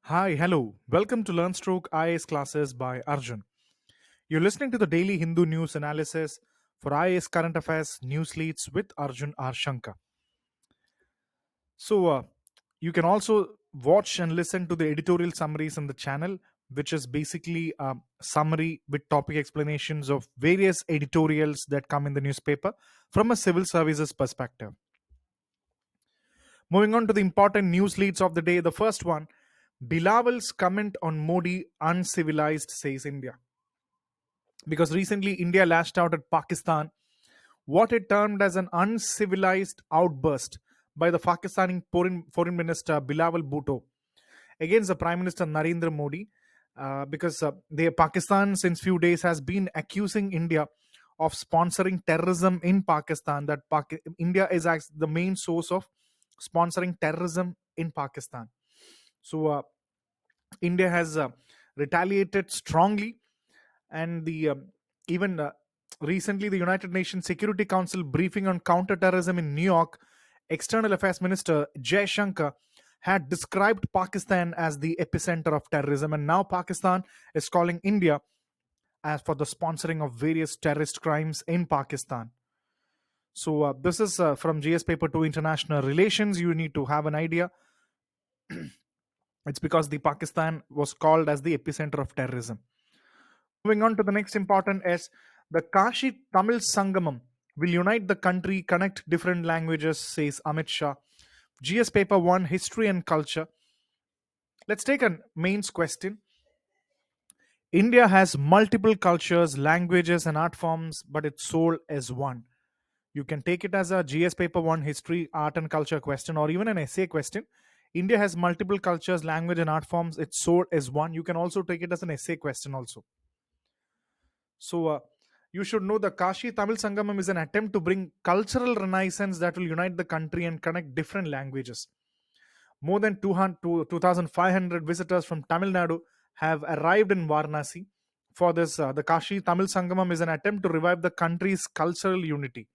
Hi, hello. Welcome to LearnStroke IAS classes by Arjun. You're listening to the daily Hindu news analysis for IAS current affairs news leads with Arjun R Shankar. So, you can also watch and listen to the editorial summaries on the channel, which is basically a summary with topic explanations of various editorials that come in the newspaper from a civil services perspective. Moving on to the important news leads of the day, the first one, Bilaval's comment on Modi uncivilized, says India. Because recently India lashed out at Pakistan what it termed as an uncivilized outburst by the Pakistani foreign minister Bilawal Bhutto against the Prime Minister Narendra Modi, because Pakistan since few days has been accusing India of sponsoring terrorism in Pakistan. That India is the main source of sponsoring terrorism in Pakistan. So India has retaliated strongly, and the even recently the United Nations Security Council briefing on counterterrorism in New York, External Affairs Minister Jay Shankar had described Pakistan as the epicenter of terrorism, and now Pakistan is calling India as for the sponsoring of various terrorist crimes in Pakistan. So this is from GS paper 2 international relations. You need to have an idea. It's because the Pakistan was called as the epicenter of terrorism. Moving on to the next important is the Kashi Tamil Sangamam will unite the country, connect different languages, says Amit Shah. GS paper 1 history and culture. Let's take a mains question. India has multiple cultures, languages, and art forms, but its soul is one. You can take it as a GS paper 1 history, art, and culture question, or even an essay question. India has multiple cultures, language, and art forms. Its soul is one. You can also take it as an essay question also. So you should know the Kashi Tamil Sangamam is an attempt to bring cultural renaissance that will unite the country and connect different languages. More than 200 to 2,500 visitors from Tamil Nadu have arrived in Varanasi for this. The Kashi Tamil Sangamam is an attempt to revive the country's cultural unity.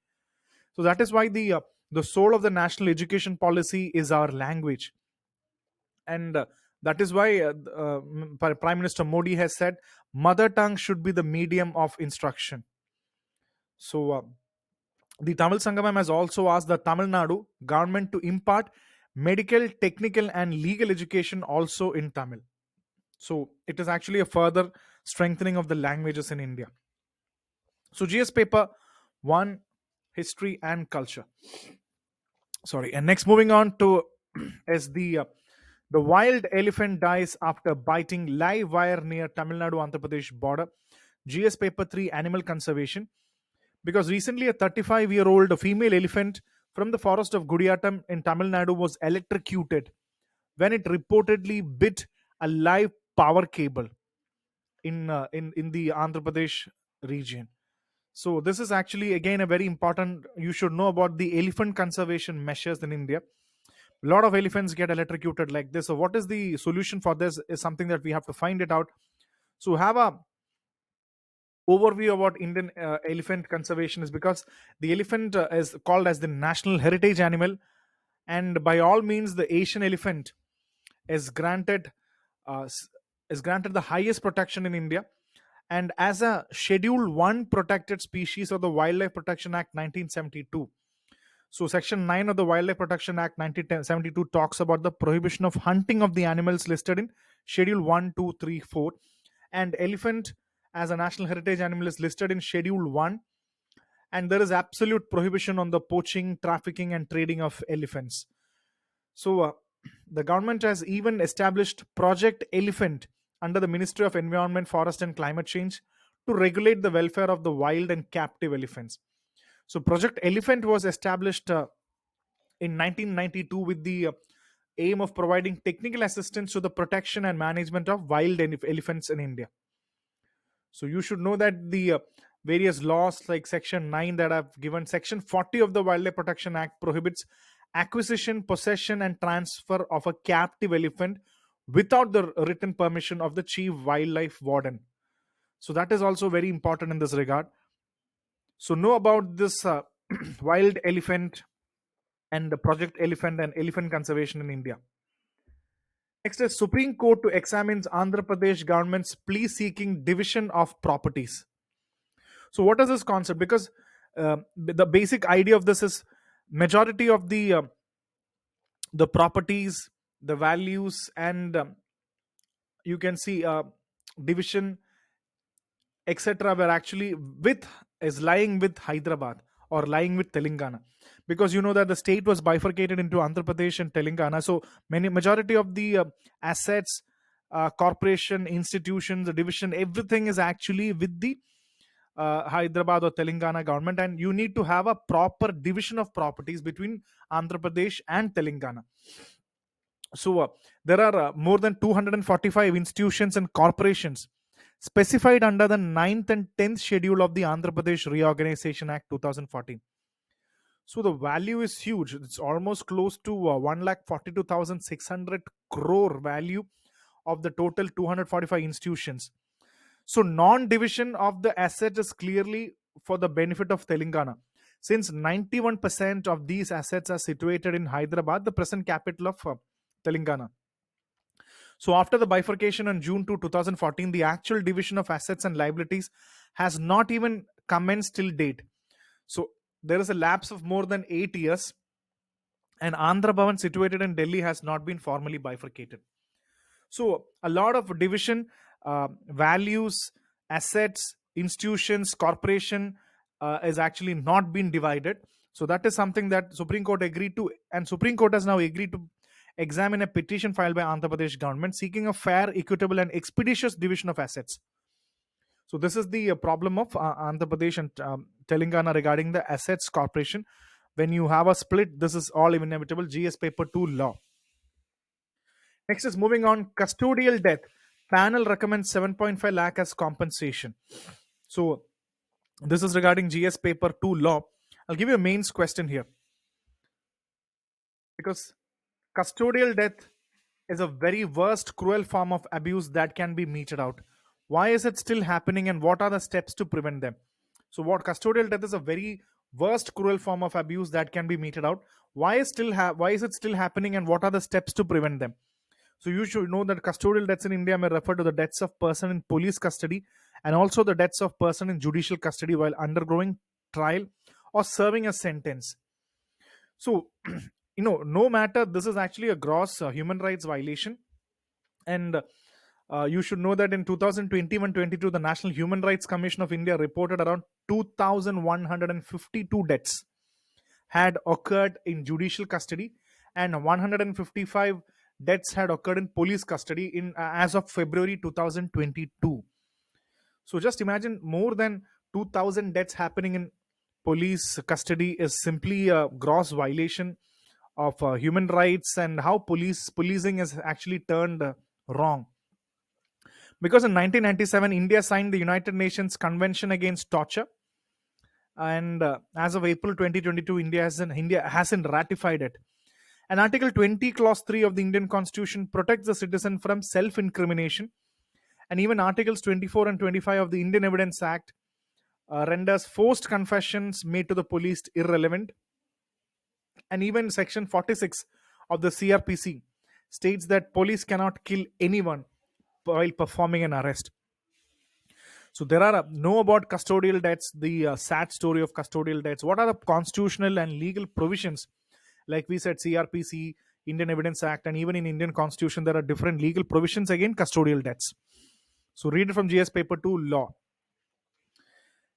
So that is why the soul of the national education policy is our language, and that is why Prime Minister Modi has said mother tongue should be the medium of instruction. So the Tamil Sangamam has also asked the Tamil Nadu government to impart medical, technical, and legal education also in Tamil. So it is actually a further strengthening of the languages in India. So GS paper 1 history and culture. Sorry, and next moving on to is the wild elephant dies after biting live wire near Tamil Nadu Andhra Pradesh border. GS paper 3 animal conservation. Because recently a 35-year-old female elephant from the forest of Gudiyatam in Tamil Nadu was electrocuted when it reportedly bit a live power cable in the Andhra Pradesh region. So this is actually again a very important. You should know about the elephant conservation measures in India. A lot of elephants get electrocuted like this. So what is the solution for this? Is something that we have to find it out. So have a overview about Indian elephant conservation is because the elephant is called as the national heritage animal, and by all means, the Asian elephant is granted uh, s- is granted the highest protection in India, and as a Schedule One protected species of the Wildlife Protection Act 1972. So, Section 9 of the Wildlife Protection Act 1972 talks about the prohibition of hunting of the animals listed in Schedule 1, 2, 3, 4, and elephant as a national heritage animal is listed in Schedule 1, and there is absolute prohibition on the poaching, trafficking, and trading of elephants. So the government has even established Project Elephant under the Ministry of Environment, Forest, and Climate Change to regulate the welfare of the wild and captive elephants. So Project Elephant was established in 1992 with the aim of providing technical assistance to the protection and management of wild elephants in India. So you should know that the various laws like Section 9 that I've given, Section 40 of the Wildlife Protection Act prohibits acquisition, possession, and transfer of a captive elephant without the written permission of the chief wildlife warden. So that is also very important in this regard. So know about this wild elephant and the Project Elephant and elephant conservation in India. Next is Supreme Court to examines Andhra Pradesh government's plea seeking division of properties. So what is this concept? Because the basic idea of this is majority of the properties, the values, and you can see division, etc. were actually with is lying with Hyderabad or lying with Telangana, because you know that the state was bifurcated into Andhra Pradesh and Telangana. So many majority of the assets, corporation, institutions, the division, everything is actually with the Hyderabad or Telangana government, and you need to have a proper division of properties between Andhra Pradesh and Telangana. So there are more than 245 institutions and corporations specified under the ninth and 10th schedule of the Andhra Pradesh Reorganization Act 2014. So the value is huge. It's almost close to 1,42,600 crore value of the total 245 institutions. So non-division of the asset is clearly for the benefit of Telangana. Since 91% of these assets are situated in Hyderabad, the present capital of Telangana. So after the bifurcation on June 2, 2014, the actual division of assets and liabilities has not even commenced till date. So there is a lapse of more than 8 years, and Andhra Bhavan situated in Delhi has not been formally bifurcated. So a lot of division, values, assets, institutions, corporation is actually not been divided. So that is something that Supreme Court agreed to, and Supreme Court has now agreed to examine a petition filed by Andhra Pradesh government seeking a fair, equitable, and expeditious division of assets. So this is the problem of Andhra Pradesh and Telangana regarding the assets corporation. When you have a split, this is all inevitable. GS paper 2 law. Next is moving on, custodial death. Panel recommends 7.5 lakh as compensation. So this is regarding GS paper 2 law. I'll give you a mains question here, because custodial death is a very worst cruel form of abuse that can be meted out. Why is it still happening, and what are the steps to prevent them? So what custodial death is a very worst cruel form of abuse that can be meted out. Why is it still happening, and what are the steps to prevent them? So you should know that custodial deaths in India may refer to the deaths of person in police custody and also the deaths of person in judicial custody while undergoing trial or serving a sentence. So no matter, this is actually a gross human rights violation, and you should know that in 2021-22 the National Human Rights Commission of India reported around 2,152 deaths had occurred in judicial custody, and 155 deaths had occurred in police custody in as of February 2022. So just imagine, more than 2,000 deaths happening in police custody is simply a gross violation of human rights, and how policing is actually turned wrong. Because in 1997 India signed the United Nations Convention Against Torture, and as of April 2022 India hasn't ratified it. And Article 20 Clause 3 of the Indian Constitution protects the citizen from self-incrimination, and even Articles 24 and 25 of the Indian Evidence Act renders forced confessions made to the police irrelevant. And even Section 46 of the CRPC states that police cannot kill anyone while performing an arrest. So there are know about custodial debts, the sad story of custodial debts. What are the constitutional and legal provisions? Like we said, CRPC, Indian Evidence Act, and even in Indian Constitution, there are different legal provisions against custodial debts. So read it from GS paper 2 law.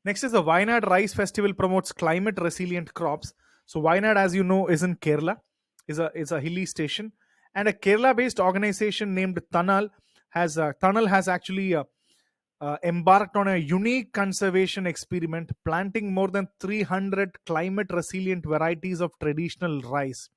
Next is the Wayanad Rice Festival promotes climate resilient crops. So Wayanad, as you know, is in Kerala, is a hilly station, and a Kerala-based organization named Tunnel has actually embarked on a unique conservation experiment, planting more than 300 climate resilient varieties of traditional rice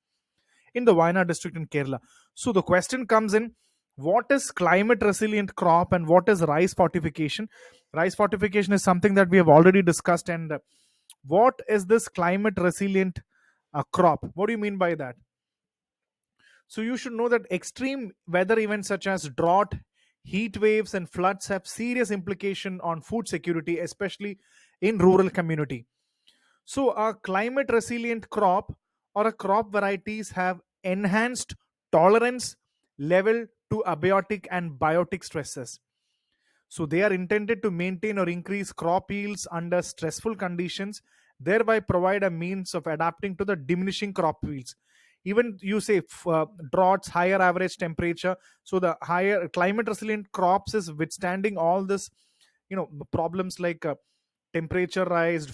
in the Wayanad district in Kerala. So the question comes in, what is climate resilient crop and what is rice fortification? Rice fortification is something that we have already discussed, and what is this climate resilient crop? What do you mean by that? So you should know that extreme weather events such as drought, heat waves, and floods have serious implication on food security, especially in rural community. So a climate resilient crop or a crop varieties have enhanced tolerance level to abiotic and biotic stresses. So they are intended to maintain or increase crop yields under stressful conditions, thereby provide a means of adapting to the diminishing crop yields. Even you say droughts, higher average temperature, so the higher climate resilient crops is withstanding all this, problems like temperature rise,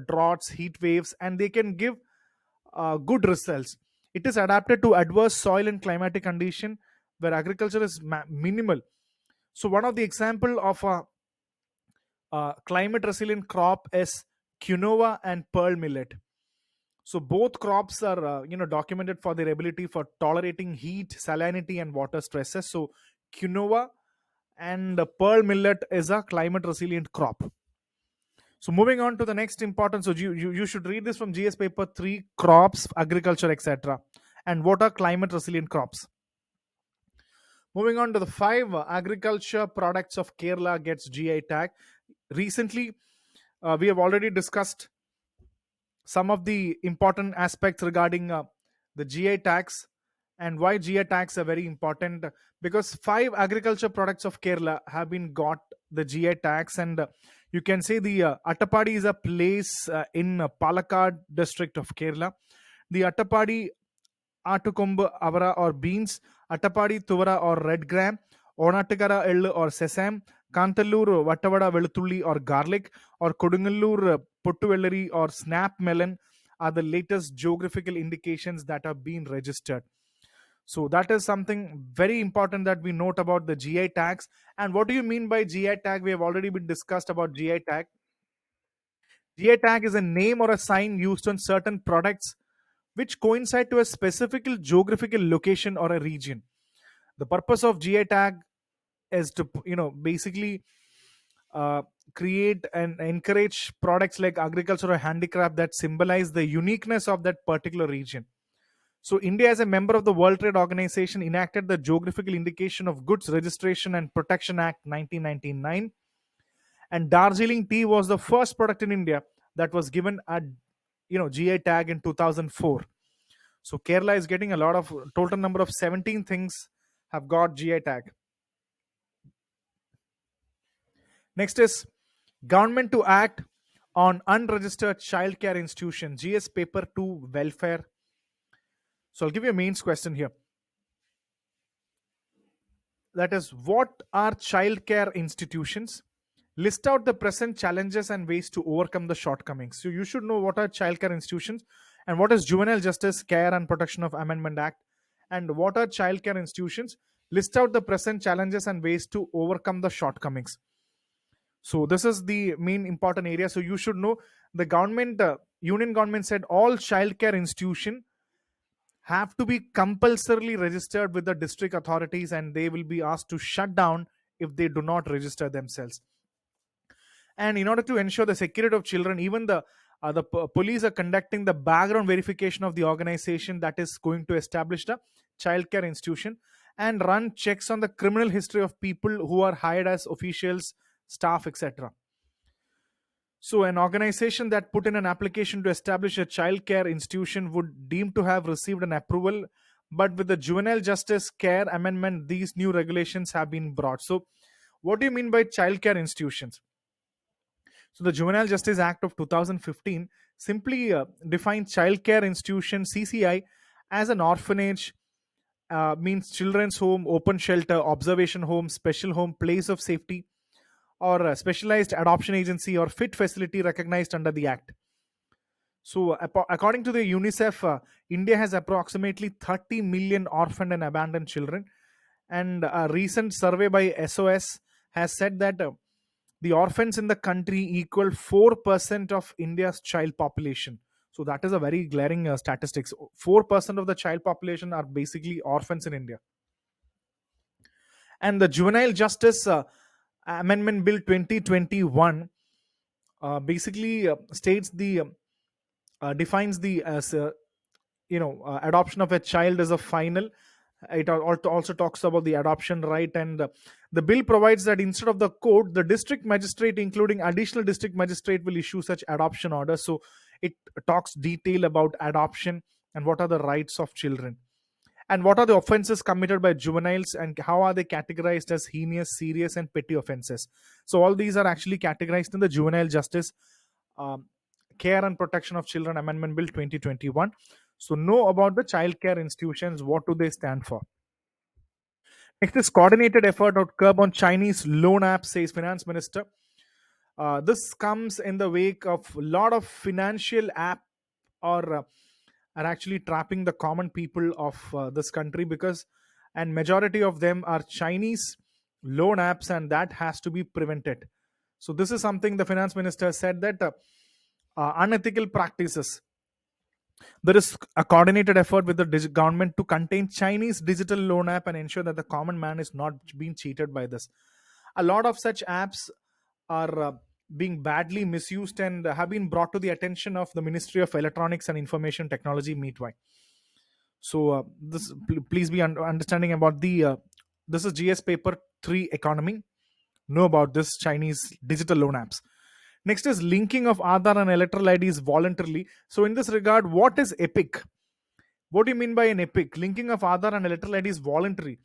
droughts, heat waves, and they can give good results. It is adapted to adverse soil and climatic condition where agriculture is minimal. So one of the example of a climate resilient crop is quinoa and pearl millet. So both crops are documented for their ability for tolerating heat, salinity, and water stresses. So quinoa and pearl millet is a climate resilient crop. So moving on to the next important, so you should read this from GS paper 3, crops, agriculture, etc. And what are climate resilient crops? Moving on to the 5 agriculture products of Kerala gets GI tag. Recently, we have already discussed some of the important aspects regarding the GI tags and why GI tags are very important, because 5 agriculture products of Kerala have been got the GI tags. And you can say the Attapadi is a place in Palakkad district of Kerala. The Attapadi Atukombu avara or beans, Attapadi tuvara or red gram, Onatakara ellu or sesame, Kantallur Vattavada Velutulli or garlic, or Kodungalur Pottuvelleri or snap melon are the latest geographical indications that have been registered. So that is something very important that we note about the GI tags. And what do you mean by GI tag? We have already been discussed about GI tag. GI tag is a name or a sign used on certain products which coincide to a specific geographical location or a region. The purpose of GI tag is to basically uh, create and encourage products like agriculture or handicraft that symbolize the uniqueness of that particular region. So India, as a member of the World Trade Organization, enacted the Geographical Indication of Goods Registration and Protection Act 1999, and Darjeeling tea was the first product in India that was given a GI tag in 2004. So Kerala is getting a lot of, total number of 17 things have got GI tag. Next is government to act on unregistered childcare institution, GS paper 2 welfare. So I'll give you a mains question here. That is, what are childcare institutions? List out the present challenges and ways to overcome the shortcomings. So you should know what are childcare institutions and what is Juvenile Justice Care and Protection of Amendment Act, and what are childcare institutions. List out the present challenges and ways to overcome the shortcomings. So this is the main important area. So you should know the government, union government said all childcare institution have to be compulsorily registered with the district authorities, and they will be asked to shut down if they do not register themselves. And in order to ensure the security of children, even the police are conducting the background verification of the organization that is going to establish the childcare institution, and run checks on the criminal history of people who are hired as officials, staff, etc. So an organization that put in an application to establish a childcare institution would deem to have received an approval, but with the Juvenile Justice Care Amendment, these new regulations have been brought. So what do you mean by childcare institutions? So the Juvenile Justice Act of 2015 simply defines childcare institution, CCI, as an orphanage, means children's home, open shelter, observation home, special home, place of safety, or a specialized adoption agency or fit facility recognized under the act. So according to the UNICEF, India has approximately 30 million orphaned and abandoned children, and a recent survey by SOS has said that the orphans in the country equal 4% of India's child population. So that is a very glaring statistics. 4% of the child population are basically orphans in India. And the Juvenile Justice Amendment Bill 2021 basically states the defines the as adoption of a child as a final. It also talks about the adoption right, and the bill provides that instead of the court, the district magistrate, including additional district magistrate, will issue such adoption orders. So it talks detail about adoption and what are the rights of children. And what are the offenses committed by juveniles, and how are they categorized as heinous, serious, and petty offenses? So all these are actually categorized in the Juvenile Justice um, Care and Protection of Children Amendment Bill 2021. So know about the child care institutions. What do they stand for? Next is coordinated effort to curb on Chinese loan apps, says Finance Minister. This comes in the wake of a lot of financial app or are actually trapping the common people of this country, because and majority of them are Chinese loan apps, and that has to be prevented. So this is something the finance minister said, that unethical practices. There is a coordinated effort with the government to contain Chinese digital loan app and ensure that the common man is not being cheated by this. A lot of such apps are being badly misused and have been brought to the attention of the Ministry of Electronics and Information Technology meanwhile. So this please be understanding about the this is GS paper 3 economy. Know about this Chinese digital loan apps. Next is linking of Aadhaar and electoral IDs voluntarily. So in this regard, what is epic? What do you mean by an epic? Linking of Aadhaar and electoral ID is voluntary,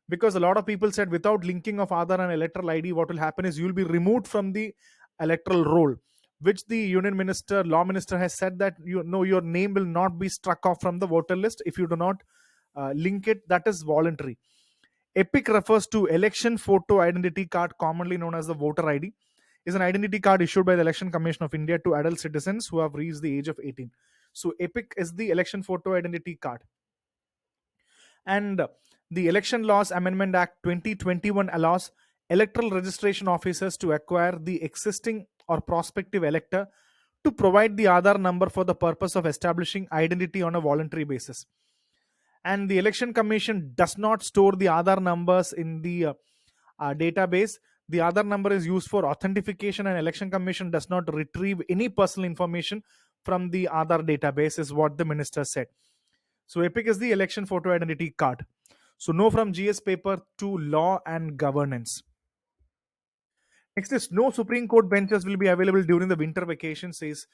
because a lot of people said without linking of Aadhaar and electoral ID, what will happen is you will be removed from the electoral roll, which the union minister, law minister has said that you know your name will not be struck off from the voter list if you do not link it. That is voluntary. EPIC refers to election photo identity card, commonly known as the voter ID. Is an identity card issued by the Election Commission of India to adult citizens who have reached the age of 18. So EPIC is the election photo identity card. And the Election Laws Amendment Act 2021 allows electoral registration officers to acquire the existing or prospective elector to provide the Aadhaar number for the purpose of establishing identity on a voluntary basis. And the Election Commission does not store the Aadhaar numbers in the database. The Aadhaar number is used for authentication, and Election Commission does not retrieve any personal information from the Aadhaar database, is what the minister said. So EPIC is the election photo identity card. So no from GS paper to law and governance. Next is no Supreme Court benches will be available during the winter vacation, says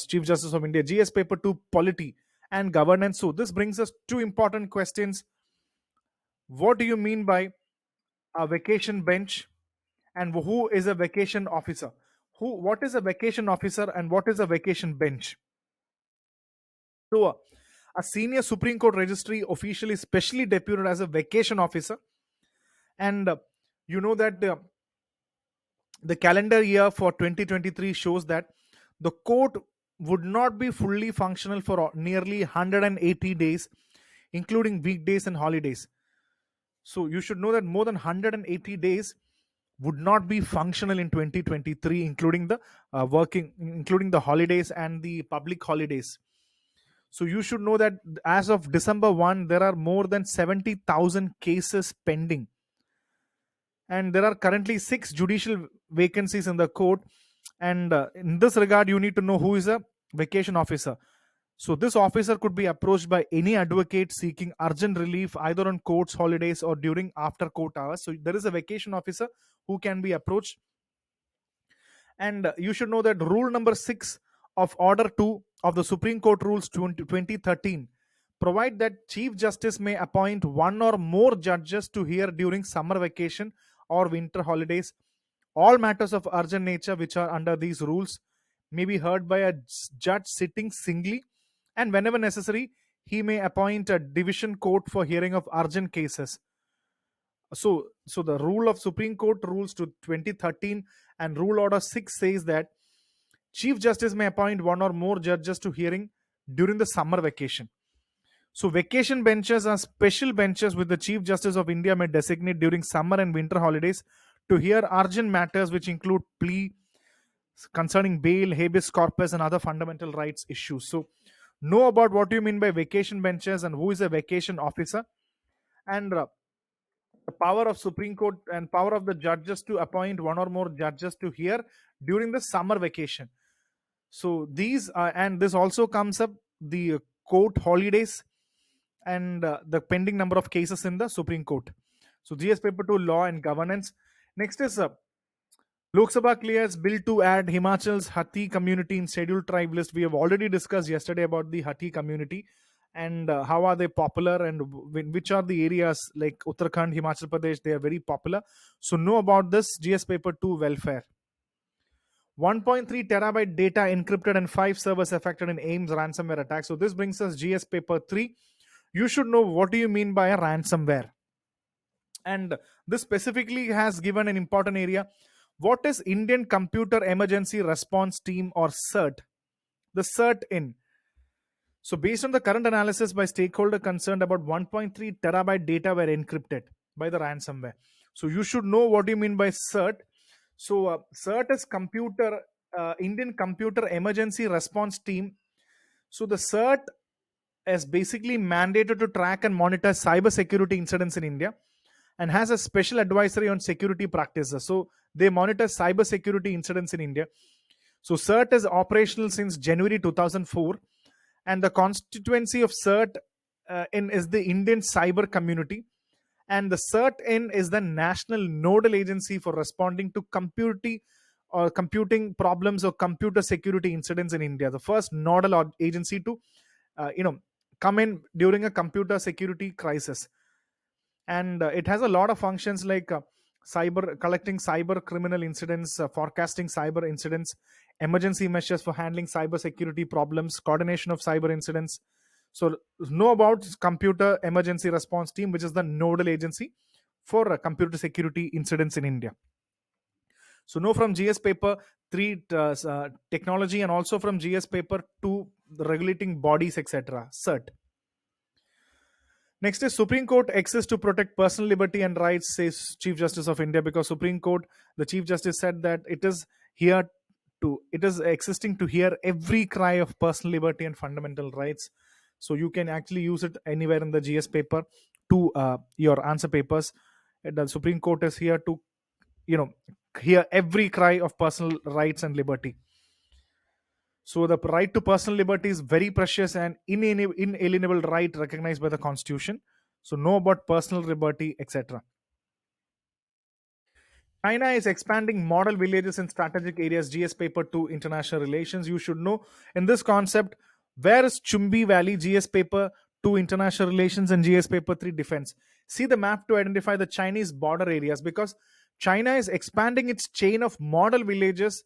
Chief Justice of India. GS paper to polity and governance. So this brings us two important questions. What do you mean by a vacation bench, and who is a vacation officer? What is a vacation officer and what is a vacation bench? So a senior Supreme Court registry official is specially deputed as a vacation officer, and you know that the calendar year for 2023 shows that the court would not be fully functional for nearly 180 days, including weekdays and holidays. So you should know that more than 180 days would not be functional in 2023, including the including the holidays and the public holidays. So you should know that as of December 1, there are more than 70,000 cases pending, and there are currently 6 judicial vacancies in the court. And in this regard, you need to know who is a vacation officer. So this officer could be approached by any advocate seeking urgent relief either on court's holidays or during after court hours. So there is a vacation officer who can be approached. And you should know that rule number 6 of order 2 of the Supreme Court rules 2013 provide that Chief Justice may appoint one or more judges to hear during summer vacation or winter holidays all matters of urgent nature which are under these rules may be heard by a judge sitting singly, and whenever necessary, he may appoint a division court for hearing of urgent cases. So the rule of Supreme Court rules to 2013 and rule order 6 says that Chief Justice may appoint one or more judges to hearing during the summer vacation. So vacation benches are special benches which the Chief Justice of India may designate during summer and winter holidays to hear urgent matters which include plea concerning bail, habeas corpus, and other fundamental rights issues. So know about what you mean by vacation benches and who is a vacation officer, and the power of Supreme Court and power of the judges to appoint one or more judges to hear during the summer vacation. So these and this also comes up the court holidays and the pending number of cases in the Supreme Court. So GS paper 2 law and governance. Next is Lok Sabha clears bill to add Himachal's Hathi community in scheduled tribe list. We have already discussed yesterday about the Hathi community, and how are they popular, and which are the areas like Uttarakhand, Himachal Pradesh, they are very popular. So know about this GS paper 2 welfare. 1.3 terabyte data encrypted and 5 servers affected in AIMS ransomware attack. So this brings us GS paper 3. You should know what do you mean by a ransomware. And this specifically has given an important area. What is Indian Computer Emergency Response Team, or CERT? The CERT in. So based on the current analysis by stakeholder concerned, about 1.3 terabyte data were encrypted by the ransomware. So you should know what you mean by CERT. So CERT is Indian Computer Emergency Response Team. So the CERT is basically mandated to track and monitor cyber security incidents in India, and has a special advisory on security practices. So they monitor cyber security incidents in India. So CERT is operational since January 2004, and the constituency of CERT in is the Indian cyber community, and the CERT in is the national nodal agency for responding to computing problems or computer security incidents in India. The first nodal agency to you know come in during a computer security crisis. And it has a lot of functions like cyber collecting cyber criminal incidents, forecasting cyber incidents, emergency measures for handling cyber security problems, coordination of cyber incidents. So know about computer emergency response team, which is the nodal agency for computer security incidents in India. So know from GS paper 3 technology, and also from GS paper 2 the regulating bodies, etc. CERT. Next is Supreme Court exists to protect personal liberty and rights, says Chief Justice of India, because Supreme Court, the Chief Justice said that it is existing to hear every cry of personal liberty and fundamental rights. So you can actually use it anywhere in the GS paper to your answer papers. And the Supreme Court is here to, you know, hear every cry of personal rights and liberty. So the right to personal liberty is very precious and inalienable right recognized by the Constitution. So know about personal liberty, etc. China is expanding model villages in strategic areas. GS paper 2 international relations. You should know in this concept, where is Chumbi Valley? GS paper 2 international relations and GS paper 3 defense. See the map to identify the Chinese border areas, because China is expanding its chain of model villages,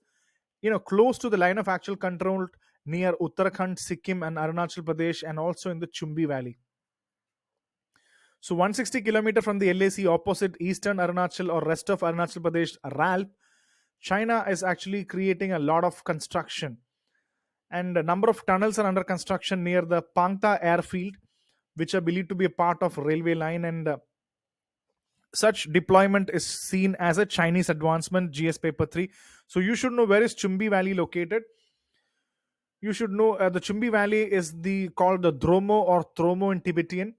close to the line of actual control near Uttarakhand, Sikkim, and Arunachal Pradesh, and also in the Chumbi Valley. So 160 kilometer from the LAC, opposite eastern Arunachal or rest of Arunachal Pradesh, RALP, China is actually creating a lot of construction. And a number of tunnels are under construction near the Pangta airfield, which are believed to be a part of railway line. And such deployment is seen as a Chinese advancement. GS paper 3. So you should know where is Chumbi Valley located. You should know the Chumbi Valley is called the Dromo or Tromo in Tibetan,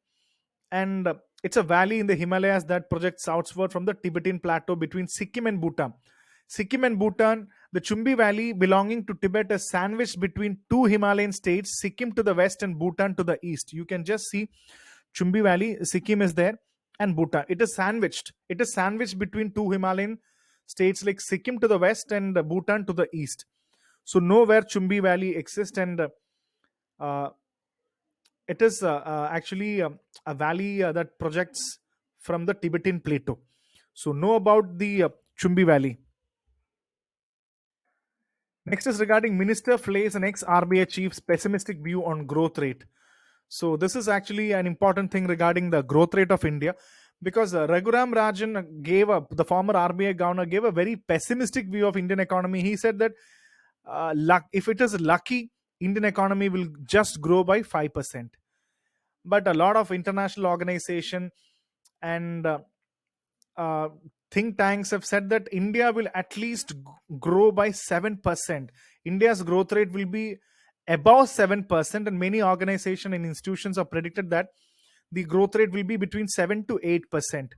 and it's a valley in the Himalayas that projects southward from the Tibetan plateau between Sikkim and Bhutan. Sikkim and Bhutan, the Chumbi Valley belonging to Tibet is sandwiched between two Himalayan states, Sikkim to the west and Bhutan to the east. You can just see Chumbi Valley, Sikkim is there, and Bhutan. It is sandwiched. It is sandwiched between two Himalayan states like Sikkim to the west and Bhutan to the east. So know where Chumbi Valley exists, and uh, it is actually a valley that projects from the Tibetan plateau. So know about the Chumbi Valley. Next is regarding Minister flays an ex-RBI chief's pessimistic view on growth rate. So this is actually an important thing regarding the growth rate of India, because Raghuram Rajan the former RBI governor, gave a very pessimistic view of Indian economy. He said that if it is lucky, Indian economy will just grow by 5%. But a lot of international organization and uh, think tanks have said that India will at least grow by 7%. India's growth rate will be above 7%, and many organizations and institutions have predicted that the growth rate will be between 7 to 8%.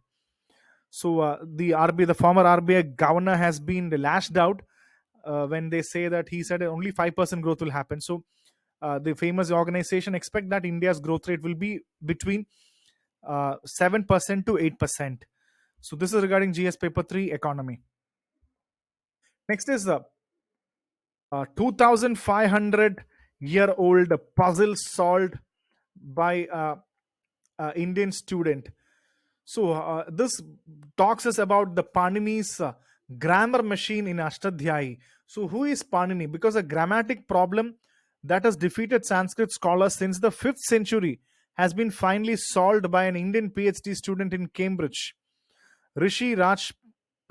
So the former RBI governor has been lashed out when they say that he said only 5% growth will happen. So the famous organization expect that India's growth rate will be between 7% to 8%. So this is regarding GS paper 3 economy. Next is the 2500 year old puzzle solved by Indian student. So this talks us about the Panini's grammar machine in Ashtadhyayi. So who is Panini? Because a grammatic problem that has defeated Sanskrit scholars since the 5th century has been finally solved by an Indian PhD student in Cambridge. Rishi Raj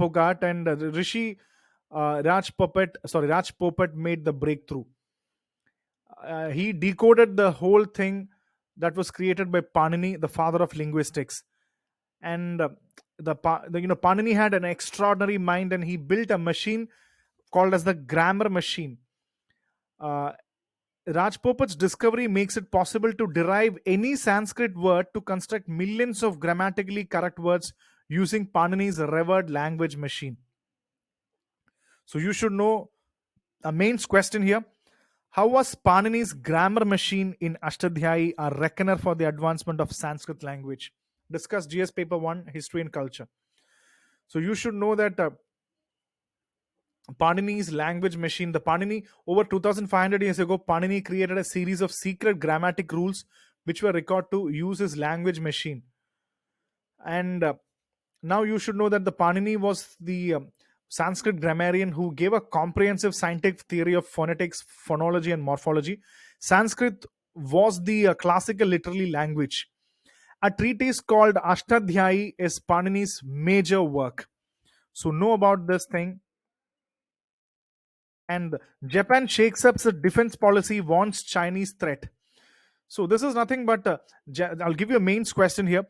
Pogat and Rishi Raj Popat made the breakthrough. He decoded the whole thing that was created by Panini, the father of linguistics. And Panini had an extraordinary mind, and he built a machine called as the grammar machine. Uh, Rajpopat's discovery makes it possible to derive any Sanskrit word to construct millions of grammatically correct words using Panini's revered language machine. So you should know a main question here. How was Panini's grammar machine in Ashtadhyayi a reckoner for the advancement of Sanskrit language? Discuss GS paper 1, history and culture. So you should know that Panini's language machine, the Panini, over 2500 years ago, Panini created a series of secret grammatic rules which were required to use his language machine. And now you should know that the Panini was the Sanskrit grammarian who gave a comprehensive scientific theory of phonetics, phonology, and morphology. Sanskrit was the classical literary language. A treatise called Ashtadhyayi is Panini's major work. So know about this thing. And Japan shakes up its defense policy, warns Chinese threat. So this is nothing but I'll give you a main question here.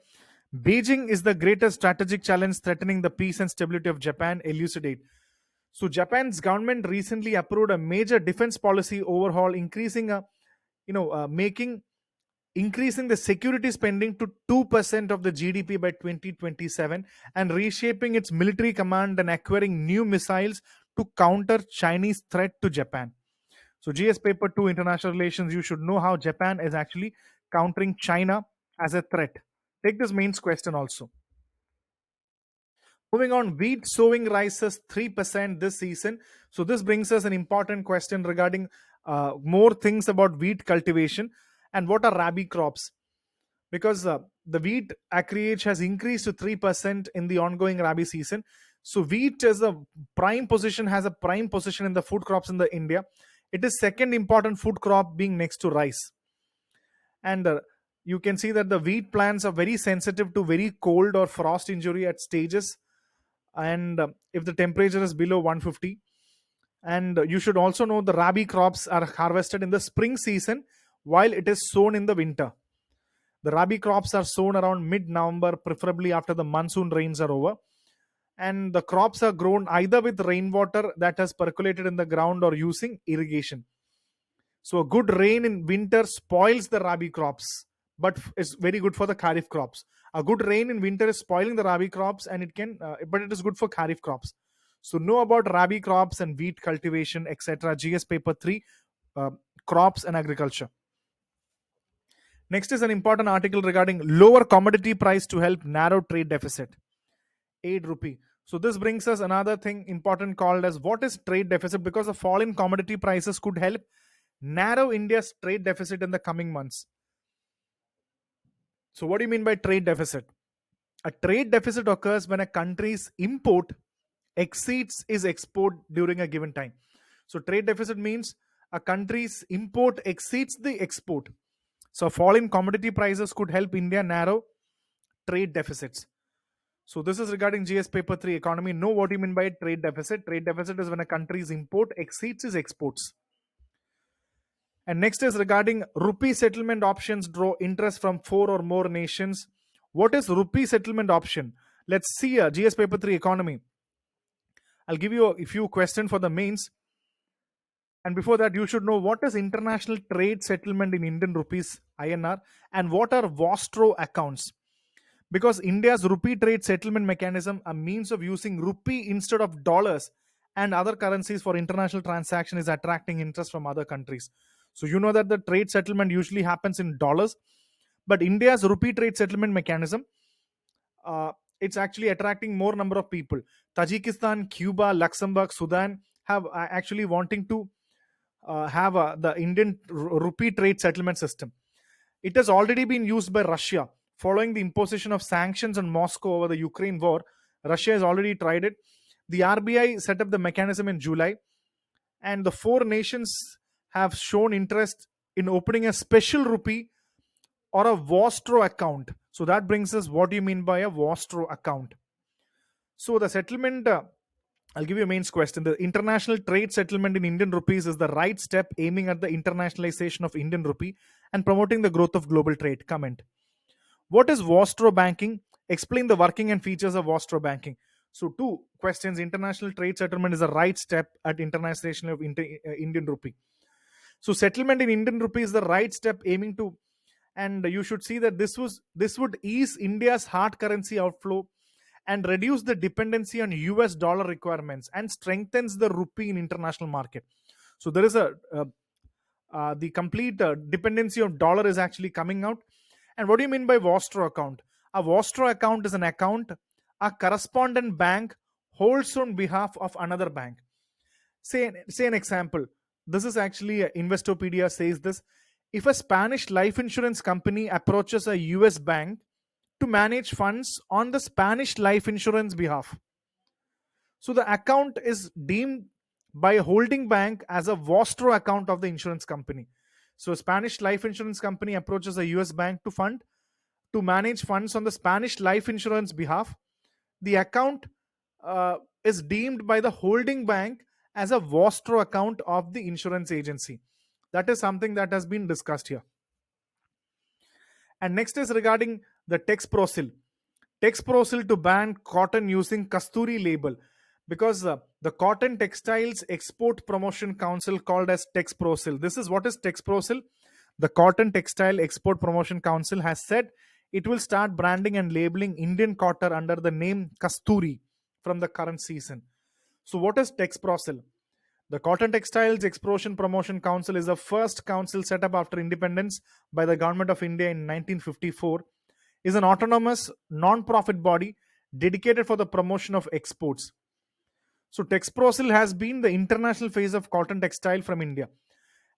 Beijing is the greatest strategic challenge threatening the peace and stability of Japan. Elucidate. So Japan's government recently approved a major defense policy overhaul, making increasing the security spending to 2% of the GDP by 2027 and reshaping its military command and acquiring new missiles to counter Chinese threat to Japan. So GS paper 2 international relations, you should know how Japan is actually countering China as a threat. Take this mains question also. Moving on, wheat sowing rises 3% this season. So this brings us an important question regarding more things about wheat cultivation and what are rabi crops. Because the wheat acreage has increased to 3% in the ongoing rabi season. So wheat is a has a prime position in the food crops in the India. It is second important food crop being next to rice. And you can see that the wheat plants are very sensitive to very cold or frost injury at stages, and if the temperature is below 150. And you should also know the rabi crops are harvested in the spring season while it is sown in the winter. The rabi crops are sown around mid-November, preferably after the monsoon rains are over. And the crops are grown either with rainwater that has percolated in the ground or using irrigation. So a good rain in winter spoils the rabi crops, but it's very good for the kharif crops. A good rain in winter is spoiling the rabi crops, and but it is good for kharif crops. So know about rabi crops and wheat cultivation, etc. GS paper 3, crops and agriculture. Next is an important article regarding lower commodity price to help narrow trade deficit. 8 rupee. So this brings us another thing important called as what is trade deficit, because a fall in commodity prices could help narrow India's trade deficit in the coming months. So what do you mean by trade deficit? A trade deficit occurs when a country's import exceeds its export during a given time. So trade deficit means a country's import exceeds the export. So a fall in commodity prices could help India narrow trade deficits. So this is regarding GS paper 3 economy. Know what you mean by trade deficit. Trade deficit is when a country's import exceeds its exports. And next is regarding rupee settlement options draw interest from 4 or more nations. What is rupee settlement option? Let's see GS paper 3 economy. I'll give you a few questions for the mains. And before that, you should know what is international trade settlement in Indian rupees, INR, and what are Vostro accounts. Because India's rupee trade settlement mechanism, a means of using rupee instead of dollars and other currencies for international transaction, is attracting interest from other countries. So you know that the trade settlement usually happens in dollars, but India's rupee trade settlement mechanism, it's actually attracting more number of people. Tajikistan, Cuba, Luxembourg, Sudan have actually wanting to have the Indian rupee trade settlement system. It has already been used by Russia. Following the imposition of sanctions on Moscow over the Ukraine war, Russia has already tried it. The RBI set up the mechanism in July, and the four nations have shown interest in opening a special rupee or a Vostro account. So that brings us what do you mean by a Vostro account? So the settlement, I'll give you a mains question. The international trade settlement in Indian rupees is the right step aiming at the internationalization of Indian rupee and promoting the growth of global trade. Comment. What is Vostro banking? Explain the working and features of Vostro banking. So two questions. International trade settlement is the right step at internationalization of Indian rupee. So settlement in Indian rupee is the right step aiming to, and you should see that this would ease India's hard currency outflow and reduce the dependency on US dollar requirements and strengthens the rupee in international market. So there is the complete dependency of dollar is actually coming out. And what do you mean by Vostro account? A Vostro account is an account a correspondent bank holds on behalf of another bank. Say an example. This is actually Investopedia says this. If a Spanish life insurance company approaches a US bank to manage funds on the Spanish life insurance behalf, so the account is deemed by a holding bank as a Vostro account of the insurance company. So a Spanish life insurance company approaches a US bank to manage funds on the Spanish life insurance behalf. The account is deemed by the holding bank as a Vostro account of the insurance agency. That is something that has been discussed here. And next is regarding the Texprosil. Texprosil to ban cotton using Kasturi label, because the Cotton Textiles Export Promotion Council, called as Texprosil. This is what is Texprosil. The Cotton Textile Export Promotion Council has said it will start branding and labeling Indian cotton under the name Kasturi from the current season. So what is Texprosil? The Cotton Textiles Export Promotion Council is the first council set up after independence by the Government of India in 1954. Is an autonomous non-profit body dedicated for the promotion of exports. So Texprosil has been the international face of cotton textile from India.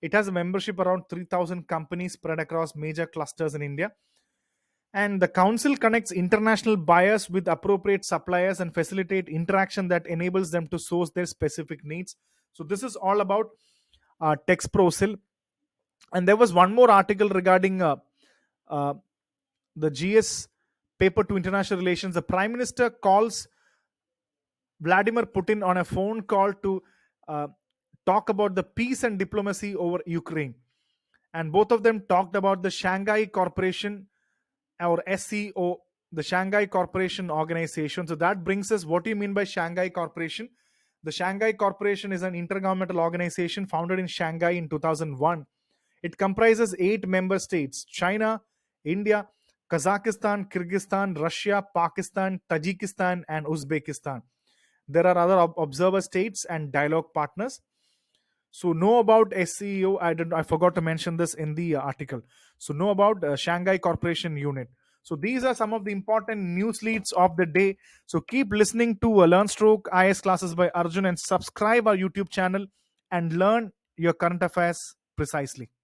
It has a membership around 3,000 companies spread across major clusters in India. And the council connects international buyers with appropriate suppliers and facilitate interaction that enables them to source their specific needs. So this is all about Texprosil. And there was one more article regarding uh, the GS paper to international relations. The Prime Minister calls Vladimir Putin on a phone call to talk about the peace and diplomacy over Ukraine. And both of them talked about the Shanghai Corporation, or SCO, the Shanghai Corporation Organization. So that brings us, what do you mean by Shanghai Corporation? The Shanghai Corporation is an intergovernmental organization founded in Shanghai in 2001. It comprises 8 member states: China, India, Kazakhstan, Kyrgyzstan, Russia, Pakistan, Tajikistan, and Uzbekistan. There are other observer states and dialogue partners. So know about SCO. I forgot to mention this in the article. So know about Shanghai Corporation Unit. So these are some of the important news leads of the day. So keep listening to LearnStroke IAS classes by Arjun and subscribe our YouTube channel and learn your current affairs precisely.